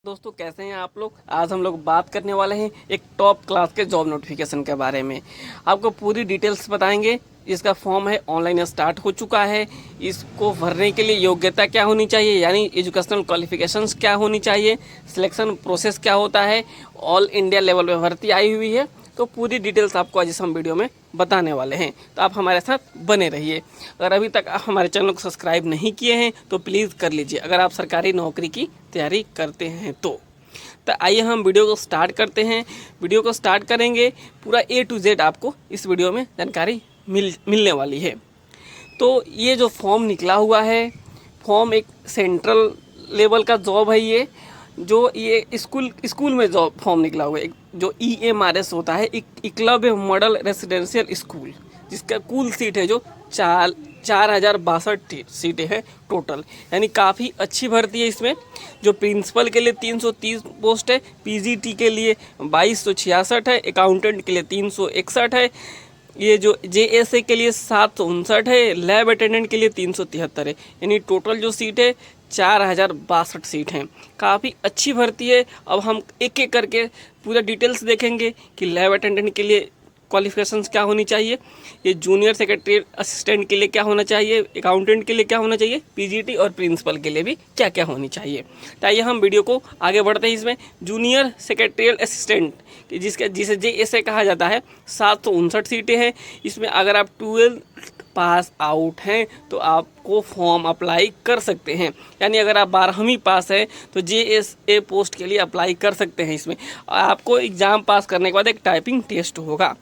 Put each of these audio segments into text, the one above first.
दोस्तों कैसे हैं आप लोग। आज हम लोग बात करने वाले हैं एक टॉप क्लास के जॉब नोटिफिकेशन के बारे में। आपको पूरी डिटेल्स बताएंगे। इसका फॉर्म है ऑनलाइन स्टार्ट हो चुका है। इसको भरने के लिए योग्यता क्या होनी चाहिए, यानी एजुकेशनल क्वालिफिकेशंस क्या होनी चाहिए, सिलेक्शन प्रोसेस क्या होता है, ऑल इंडिया लेवल पे भर्ती आई हुई है। तो पूरी डिटेल्स आपको आज इस हम वीडियो में बताने वाले हैं, तो आप हमारे साथ बने रहिए। अगर अभी तक आप हमारे चैनल को सब्सक्राइब नहीं किए हैं तो प्लीज़ कर लीजिए, अगर आप सरकारी नौकरी की तैयारी करते हैं तो आइए हम वीडियो को स्टार्ट करते हैं। वीडियो को स्टार्ट करेंगे, पूरा A to Z आपको इस वीडियो में जानकारी मिलने वाली है। तो ये जो फॉर्म निकला हुआ है, फॉर्म एक सेंट्रल लेवल का जॉब है। ये स्कूल में जॉब फॉर्म निकला हुआ है, जो EMRS होता है, एकलव्य मॉडल रेसिडेंशियल स्कूल, जिसका कुल सीट है जो 4062 सीटें हैं टोटल, यानी काफ़ी अच्छी भर्ती है। इसमें जो प्रिंसिपल के लिए 330 पोस्ट है, PGT के लिए 2266 है, अकाउंटेंट के लिए 361 है, ये जो JSA के लिए 759 है, लैब अटेंडेंट के लिए 373 है, यानी टोटल जो सीट है 4062 सीट हैं। काफ़ी अच्छी भर्ती है। अब हम एक एक करके पूरा डिटेल्स देखेंगे कि लैब अटेंडेंट के लिए क्वालिफिकेशंस क्या होनी चाहिए, ये जूनियर सेक्रेटरी असिस्टेंट के लिए क्या होना चाहिए, अकाउंटेंट के लिए क्या होना चाहिए, PGT और प्रिंसिपल के लिए भी क्या क्या होनी चाहिए। तो आइए हम वीडियो को आगे बढ़ते हैं। इसमें जूनियर सेक्रेटरियल असिस्टेंट जिसे JSA कहा जाता है, 759 सीटें हैं। इसमें अगर आप 12th पास आउट हैं तो आपको फॉर्म अप्लाई कर सकते हैं, यानी अगर आप 12वीं पास हैं तो JSA पोस्ट के लिए अप्लाई कर सकते हैं। इसमें आपको एग्ज़ाम पास करने के बाद एक टाइपिंग टेस्ट होगा।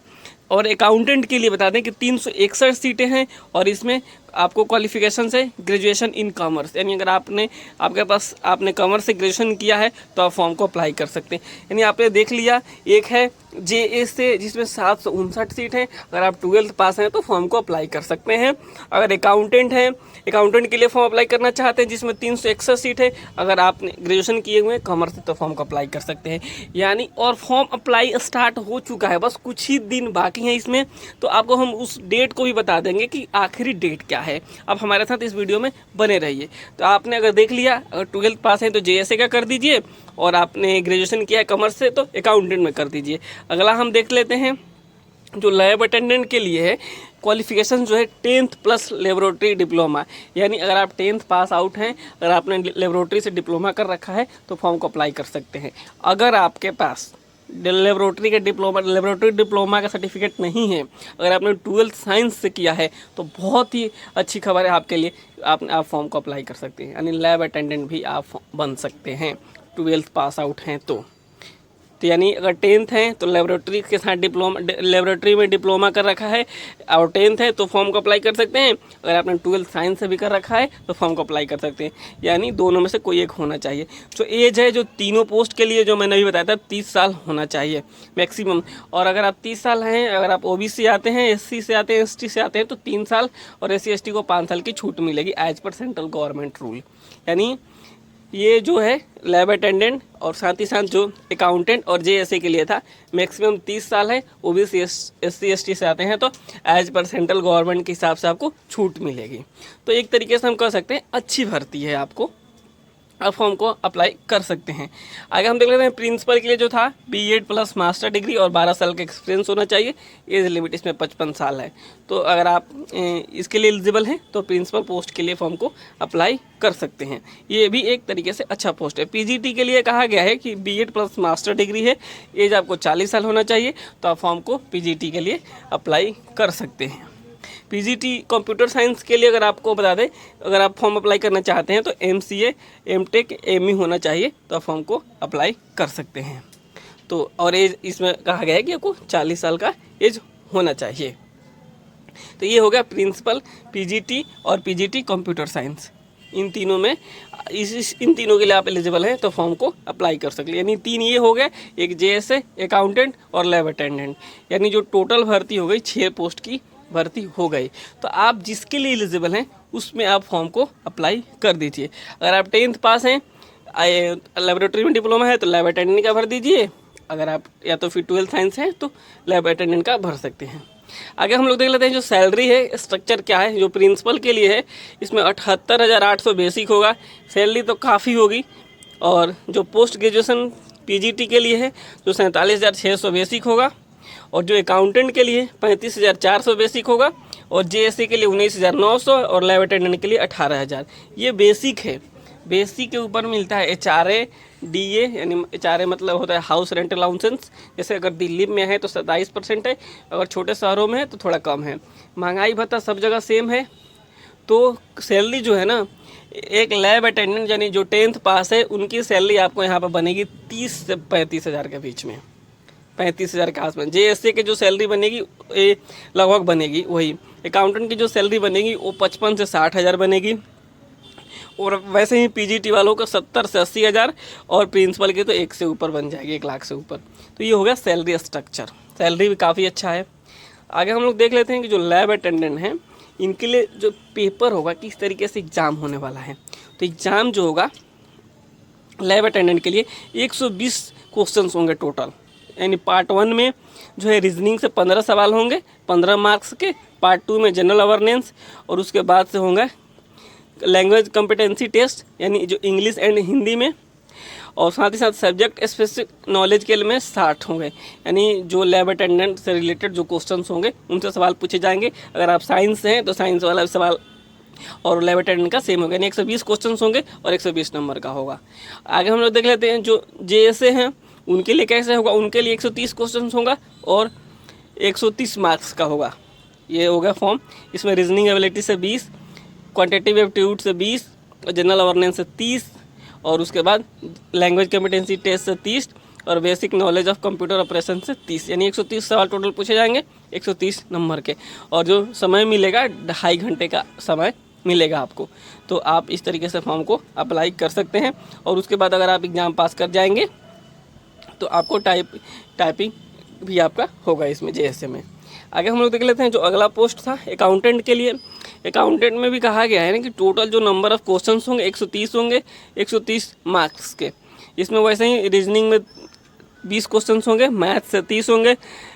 और अकाउंटेंट के लिए बता दें कि 361 सीटें हैं, और इसमें आपको क्वालिफिकेशन से ग्रेजुएशन इन कॉमर्स, यानी अगर आपने कॉमर्स से ग्रेजुएशन किया है तो आप फॉर्म को अप्लाई कर सकते हैं। यानी आपने देख लिया, एक है JSA जिसमें 759 सीट हैं, अगर आप 12th पास हैं तो फॉर्म को अप्लाई कर सकते हैं। अगर अकाउंटेंट हैं, अकाउंटेंट के लिए फॉर्म अप्लाई करना चाहते हैं जिसमें 361 सीट है, अगर आपने ग्रेजुएशन किए हुए हैं कॉमर्स से तो फॉर्म को अप्लाई कर सकते हैं। यानी और फॉर्म अप्लाई स्टार्ट हो चुका है, बस कुछ ही दिन बाकी हैं इसमें। तो आपको हम उस डेट को भी बता देंगे कि आखिरी डेट क्या है। आप हमारे साथ इस वीडियो में बने रहिए। तो आपने अगर देख लिया, अगर 12th पास है तो JSA का कर दीजिए, और आपने ग्रेजुएशन किया है कॉमर्स से तो अकाउंटेंट में कर दीजिए। अगला हम देख लेते हैं जो लैब अटेंडेंट के लिए है, क्वालिफिकेशन जो है 10th प्लस लेबोरेटरी डिप्लोमा, यानी अगर आप 10th पास आउट हैं, अगर आपने लेबोरेटरी से डिप्लोमा कर रखा है तो फॉर्म को अप्लाई कर सकते हैं। अगर आपके पास लेबोरेटरी डिप्लोमा का सर्टिफिकेट नहीं है, अगर आपने 12th साइंस से किया है तो बहुत ही अच्छी खबर है आपके लिए, आप फॉर्म को अप्लाई कर सकते हैं, यानी लैब अटेंडेंट भी आप बन सकते हैं 12th पास आउट हैं तो यानी अगर 10th हैं तो लेबोरेटरी के साथ लेबोरेटरी में डिप्लोमा कर रखा है और 10th है तो फॉर्म को अप्लाई कर सकते हैं। अगर आपने 12th साइंस से भी कर रखा है तो फॉर्म को अप्लाई कर सकते हैं, यानी दोनों में से कोई एक होना चाहिए। जो एज है जो तीनों पोस्ट के लिए जो मैंने अभी बताया था 30 साल होना चाहिए मैक्सिमम। और अगर आप 30 साल हैं, अगर आप OBC से आते हैं, SC से आते हैं, ST से आते हैं तो 3 साल, और SC ST को 5 साल की छूट मिलेगी as per central government rule. यानी ये जो है लैब अटेंडेंट और साथ ही साथ जो अकाउंटेंट और JSA के लिए था मैक्सिमम 30 साल है। OBC SC ST से आते हैं तो एज पर सेंट्रल गवर्नमेंट के हिसाब से आपको छूट मिलेगी। तो एक तरीके से हम कह सकते हैं अच्छी भर्ती है, आपको आप फॉर्म को अप्लाई कर सकते हैं। आगे हम देख लेते हैं प्रिंसिपल के लिए जो था B.Ed प्लस मास्टर डिग्री और 12 साल का एक्सपीरियंस होना चाहिए। एज लिमिट इसमें 55 साल है। तो अगर आप इसके लिए एलिजिबल हैं तो प्रिंसिपल पोस्ट के लिए फॉर्म को अप्लाई कर सकते हैं। ये भी एक तरीके से अच्छा पोस्ट है। PGT के लिए कहा गया है कि B.Ed प्लस मास्टर डिग्री है, एज आपको 40 साल होना चाहिए, तो आप फॉर्म को PGT के लिए अप्लाई कर सकते हैं। PGT कंप्यूटर साइंस के लिए अगर आपको बता दें, अगर आप फॉर्म अप्लाई करना चाहते हैं तो MCA MTech ME होना चाहिए, तो आप फॉर्म को अप्लाई कर सकते हैं। तो और एज इसमें कहा गया है कि आपको 40 साल का एज होना चाहिए। तो ये हो गया प्रिंसिपल, PGT और PGT कंप्यूटर साइंस। इन तीनों में इन तीनों के लिए आप एलिजिबल हैं तो फॉर्म को अप्लाई कर सकते हैं। यानी 3 ये हो गए, एक JSA, अकाउंटेंट और लैब अटेंडेंट, यानी जो टोटल भर्ती हो गई 6 पोस्ट की भर्ती हो गई। तो आप जिसके लिए एलिजिबल हैं उसमें आप फॉर्म को अप्लाई कर दीजिए। अगर आप 10th पास हैं, लेबोरेटरी में डिप्लोमा है तो लैब अटेंडेंट का भर दीजिए। अगर आप या तो फिर 12th साइंस है तो लैब अटेंडेंट का भर सकते हैं। आगे हम लोग देख लेते हैं जो सैलरी है, स्ट्रक्चर क्या है। जो प्रिंसिपल के लिए है इसमें 78,800 बेसिक होगा। सैलरी तो काफ़ी होगी, और जो पोस्ट ग्रेजुएशन पीजीटी के लिए है जो 47,600 बेसिक होगा, और जो अकाउंटेंट के लिए 35,400 बेसिक होगा, और जेएससी के लिए 19,900 और लैब अटेंडेंट के लिए 18,000। ये बेसिक है। बेसिक के ऊपर मिलता है एचआरए डीए, यानी एचआरए मतलब होता है हाउस रेंट अलाउंसेंस। जैसे अगर दिल्ली में है तो 27% है, अगर छोटे शहरों में है तो थोड़ा कम है। महंगाई भत्ता सब जगह सेम है। तो सैलरी जो है ना, एक लैब अटेंडेंट यानी जो 10th पास है उनकी सैलरी आपको यहाँ पर बनेगी 30 से 35,000 के बीच में, 35,000 के आसपास। जेएससी की जो सैलरी बनेगी ये लगभग बनेगी वही। अकाउंटेंट की जो सैलरी बनेगी वो 55 से 60,000 बनेगी, और वैसे ही पीजीटी वालों को 70 से 80,000, और प्रिंसिपल की तो 1 से ऊपर बन जाएगी, 1 लाख से ऊपर। तो ये हो गया सैलरी स्ट्रक्चर। सैलरी भी काफ़ी अच्छा है। आगे हम लोग देख लेते हैं कि जो लैब अटेंडेंट हैं इनके लिए जो पेपर होगा, किस तरीके से एग्ज़ाम होने वाला है। तो एग्ज़ाम जो होगा लैब अटेंडेंट के लिए 120 क्वेश्चन होंगे टोटल। यानी पार्ट 1 में जो है रीजनिंग से 15 सवाल होंगे 15 मार्क्स के, पार्ट 2 में जनरल अवेयरनेस, और उसके बाद से होंगे लैंग्वेज कॉम्पिटेंसी टेस्ट यानी जो इंग्लिश एंड हिंदी में, और साथ ही साथ सब्जेक्ट स्पेसिफिक नॉलेज के लिए में 60 होंगे। यानी जो लैब अटेंडेंट से रिलेटेड जो क्वेश्चंस होंगे उनसे सवाल पूछे जाएंगे। अगर आप साइंस से हैं तो साइंस वाला सवाल और लैब अटेंडेंट का सेम होगा, यानी 120 क्वेश्चंस होंगे और 120 नंबर का होगा। आगे हम लोग देख लेते हैं जो जेएसए हैं उनके लिए कैसे होगा। उनके लिए 130 क्वेश्चन होगा और 130 मार्क्स का होगा। ये हो गया फॉर्म। इसमें रीजनिंग एबिलिटी से 20, क्वांटिटेटिव एप्टीट्यूड से 20, जनरल अवेयरनेस से 30, और उसके बाद लैंग्वेज कॉम्पिटेंसी टेस्ट से 30, और basic knowledge of computer operation से 30। यानी 130 सवाल टोटल पूछे जाएंगे 130 नंबर के, और जो समय मिलेगा 2.5 घंटे का समय मिलेगा आपको। तो आप इस तरीके से फॉर्म को अप्लाई कर सकते हैं, और उसके बाद अगर आप एग्ज़ाम पास कर जाएंगे तो आपको टाइपिंग भी आपका होगा इसमें जेएसए में। आगे हम लोग देख लेते हैं जो अगला पोस्ट था अकाउंटेंट के लिए। अकाउंटेंट में भी कहा गया है ना कि टोटल जो नंबर ऑफ़ क्वेश्चंस होंगे 130 होंगे, 130 मार्क्स के। इसमें वैसे ही रीजनिंग में 20 क्वेश्चंस होंगे, मैथ से 30 होंगे,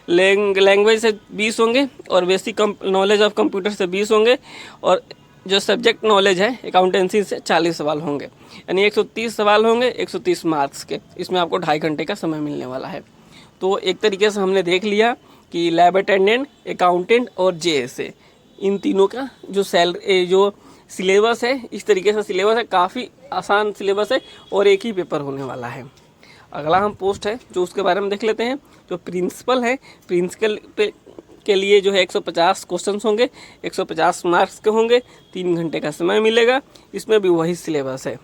लैंग्वेज से 20 होंगे, और बेसिक नॉलेज ऑफ कंप्यूटर से 20 होंगे, और जो सब्जेक्ट नॉलेज है अकाउंटेंसी से 40 सवाल होंगे। यानी 130 सवाल होंगे 130 मार्क्स के। इसमें आपको 2.5 घंटे का समय मिलने वाला है। तो एक तरीके से हमने देख लिया कि लैब अटेंडेंट, अकाउंटेंट और जेएसए, इन तीनों का जो सिलेबस है, इस तरीके से सिलेबस है। काफ़ी आसान सिलेबस है और एक ही पेपर होने वाला है। अगला हम पोस्ट है जो उसके बारे में देख लेते हैं। जो प्रिंसिपल है, प्रिंसिपल के लिए जो है 150 क्वेश्चंस होंगे, 150 मार्क्स के होंगे, 3 घंटे का समय मिलेगा। इसमें भी वही सिलेबस है।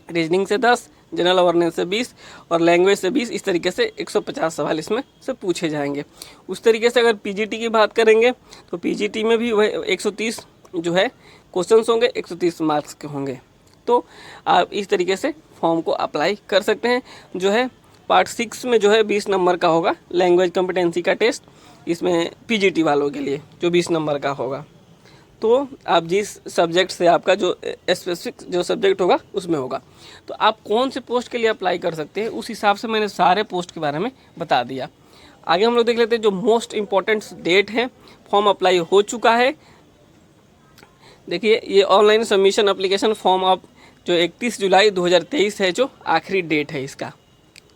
रीजनिंग से 10, जनरल अवेयरनेस से 20 और लैंग्वेज से 20। इस तरीके से 150 सवाल इसमें से पूछे जाएंगे। उस तरीके से अगर पीजीटी की बात करेंगे तो पीजीटी में भी वह 130 जो है क्वेश्चंस होंगे, 130 मार्क्स के होंगे। तो आप इस तरीके से फॉर्म को अप्लाई कर सकते हैं। जो है पार्ट 6 में जो है 20 नंबर का होगा लैंग्वेज कॉम्पिटेंसी का टेस्ट, इसमें पीजीटी वालों के लिए जो 20 नंबर का होगा। तो आप जिस सब्जेक्ट से आपका जो स्पेसिफिक जो सब्जेक्ट होगा उसमें होगा। तो आप कौन से पोस्ट के लिए अप्लाई कर सकते हैं उस हिसाब से मैंने सारे पोस्ट के बारे में बता दिया। आगे हम लोग देख लेते हैं जो मोस्ट इम्पॉर्टेंट डेट है। फॉर्म अप्लाई हो चुका है। देखिए ये ऑनलाइन सबमिशन एप्लीकेशन फॉर्म आप जो 31 जुलाई 2023 है जो आखिरी डेट है इसका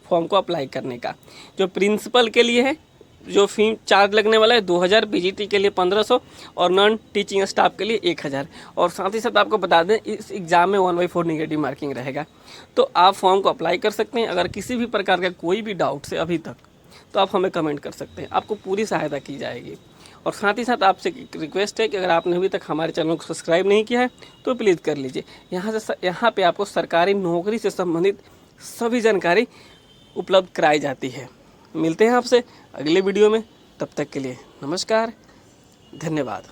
फॉर्म को अप्लाई करने का। जो प्रिंसिपल के लिए है जो फी चार्ज लगने वाला है 2000, पीजीटी के लिए 1500 और नॉन टीचिंग स्टाफ के लिए 1000। और साथ ही साथ आपको बता दें इस एग्ज़ाम में 1/4 नेगेटिव मार्किंग रहेगा। तो आप फॉर्म को अप्लाई कर सकते हैं। अगर किसी भी प्रकार का कोई भी डाउट है अभी तक तो आप हमें कमेंट कर सकते हैं, आपको पूरी सहायता की जाएगी। और साथ ही साथ आपसे एक रिक्वेस्ट है कि अगर आपने अभी तक हमारे चैनल को सब्सक्राइब नहीं किया है तो प्लीज़ कर लीजिए। यहाँ पे आपको सरकारी नौकरी से संबंधित सभी जानकारी उपलब्ध कराई जाती है। मिलते हैं आपसे अगले वीडियो में, तब तक के लिए नमस्कार, धन्यवाद।